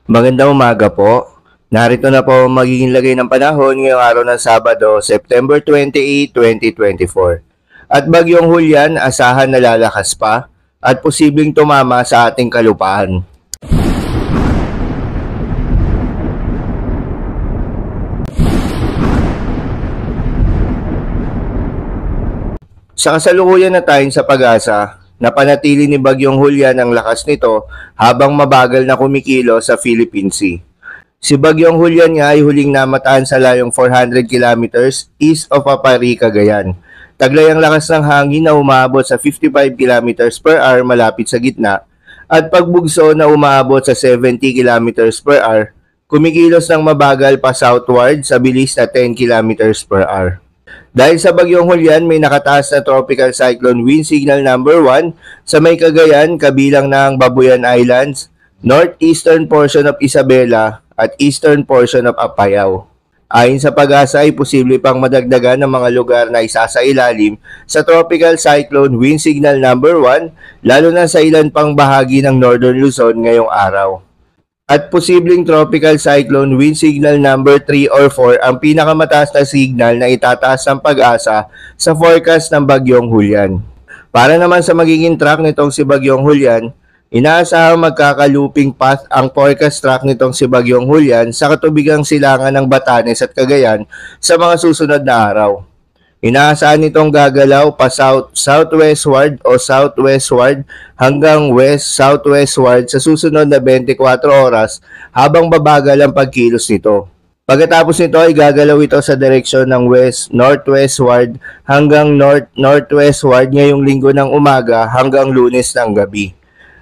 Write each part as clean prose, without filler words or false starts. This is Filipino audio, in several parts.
Magandang umaga po. Narito na po ang magiging lagay ng panahon ngayong araw ng Sabado, September 28, 2024. At bagyong Hulyan, asahan na lalakas pa at posibleng tumama sa ating kalupaan. Sa kasalukuyan na tayo sa pag-asa, napanatili ni Bagyong Hulyan ang lakas nito habang mabagal na kumikilo sa Philippine Sea. Si Bagyong Hulyan nga ay huling namataan sa layong 400 kilometers east of Apari, Cagayan. Taglay ang lakas ng hangin na umaabot sa 55 kilometers per hour malapit sa gitna at pagbugso na umaabot sa 70 kilometers per hour, kumikilos ng mabagal pa southward sa bilis na 10 kilometers per hour. Dahil sa Bagyong Hulyan, may nakataas na tropical cyclone wind signal number 1 sa may Cagayan, kabilang ng Babuyan Islands, northeastern portion of Isabela at eastern portion of Apayao. Ayon sa pag-asa ay posible pang madagdagan ng mga lugar na isasailalim sa tropical cyclone wind signal number 1, lalo na sa ilan pang bahagi ng Northern Luzon ngayong araw. At posibleng tropical cyclone wind signal number 3 or 4 ang pinakamataas na signal na itataas ng pag-asa sa forecast ng Bagyong Hulyan. Para naman sa magiging track nitong si Bagyong Hulyan, inaasahang magkakaluping path ang forecast track nitong si Bagyong Hulyan sa katubigang silangan ng Batanes at Cagayan sa mga susunod na araw. Inaasahan nitong gagalaw pa southwestward o southwestward hanggang west-southwestward sa susunod na 24 oras habang babagal ang pagkilos nito. Pagkatapos nito ay gagalaw ito sa direksyon ng west-northwestward hanggang north-northwestward ngayong linggo ng umaga hanggang Lunes ng gabi.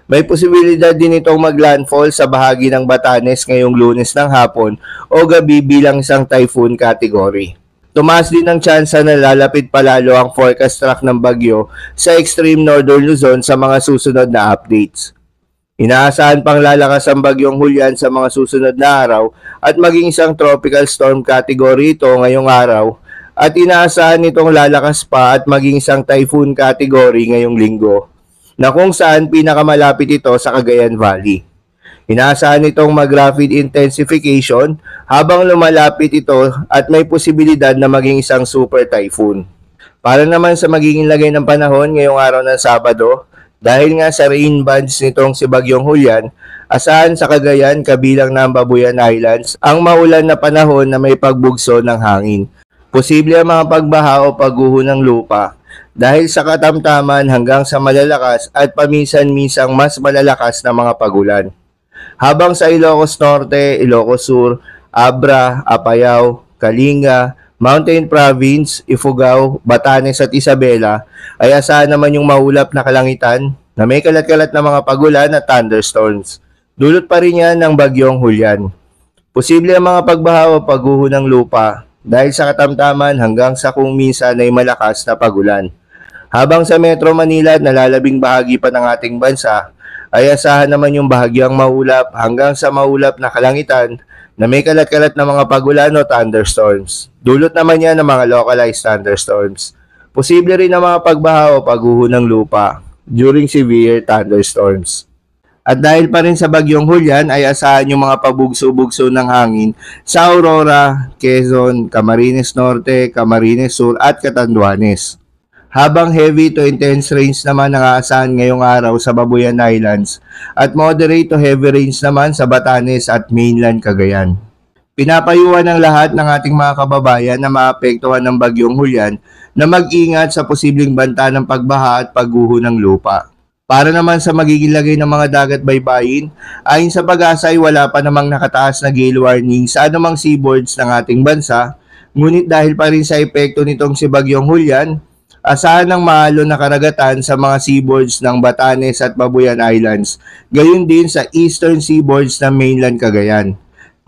May posibilidad din itong maglandfall sa bahagi ng Batanes ngayong Lunes ng hapon o gabi bilang isang typhoon category. Tumaas din ang tsansa na lalapit palalo ang forecast track ng bagyo sa extreme northern Luzon sa mga susunod na updates. Inaasahan pang lalakas ang Bagyong Hulyan sa mga susunod na araw at maging isang tropical storm category ito ngayong araw at inaasahan nitong lalakas pa at maging isang typhoon category ngayong linggo na kung saan pinakamalapit ito sa Cagayan Valley. Inaasahan nitong mag-rapid intensification habang lumalapit ito at may posibilidad na maging isang super typhoon. Para naman sa magiging lagay ng panahon ngayong araw ng Sabado, dahil nga sa rain bands nitong si Bagyong Hulyan, asahan sa Cagayan kabilang ng Babuyan Islands ang maulan na panahon na may pagbugso ng hangin. Posible ang mga pagbaha o pagguho ng lupa dahil sa katamtaman hanggang sa malalakas at paminsan-minsang mas malalakas na mga pagulan. Habang sa Ilocos Norte, Ilocos Sur, Abra, Apayao, Kalinga, Mountain Province, Ifugao, Batanes at Isabela ay asahan naman yung maulap na kalangitan na may kalat-kalat na mga pagulan at thunderstorms. Dulot pa rin yan ng Bagyong Hulyan. Posible ang mga pagbaha o pagguho ng lupa dahil sa katamtaman hanggang sa kung minsan ay malakas na pagulan. Habang sa Metro Manila at nalalabing bahagi pa ng ating bansa, ay asahan naman yung bahagyang maulap hanggang sa maulap na kalangitan na may kalat-kalat na mga pagulan o thunderstorms. Dulot naman yan ng mga localized thunderstorms. Posible rin ang mga pagbaha o pagguho ng lupa during severe thunderstorms. At dahil pa rin sa Bagyong Hulyan ay asahan yung mga pabugso-bugso ng hangin sa Aurora, Quezon, Camarines Norte, Camarines Sur at Catanduanes. Habang heavy to intense rains naman ang aasahan ngayong araw sa Babuyan Islands at moderate to heavy rains naman sa Batanes at mainland Cagayan. Pinapayuhan ng lahat ng ating mga kababayan na maapektuhan ng Bagyong Hulyan na mag-ingat sa posibleng banta ng pagbaha at pagguho ng lupa. Para naman sa magiging lagay ng mga dagat baybayin, ayon sa pag-asa ay wala pa namang nakataas na gale warning sa anumang seaboards ng ating bansa, ngunit dahil pa rin sa epekto nitong si Bagyong Hulyan, asahan ng maalon na karagatan sa mga seaboards ng Batanes at Babuyan Islands, gayon din sa eastern seaboards ng mainland Cagayan.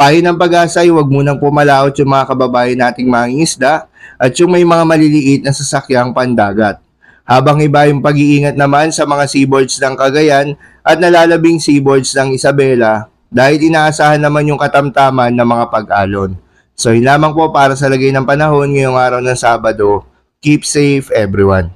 Payo ng pag-asa ay huwag munang pumalaot yung mga kababayan nating mangingisda at yung may mga maliliit na sasakyang pandagat. Habang iba yung pag-iingat naman sa mga seaboards ng Cagayan at nalalabing seaboards ng Isabela dahil inaasahan naman yung katamtaman ng mga pag-alon. So yun lamang po para sa lagay ng panahon ngayong araw ng Sabado. Keep safe everyone.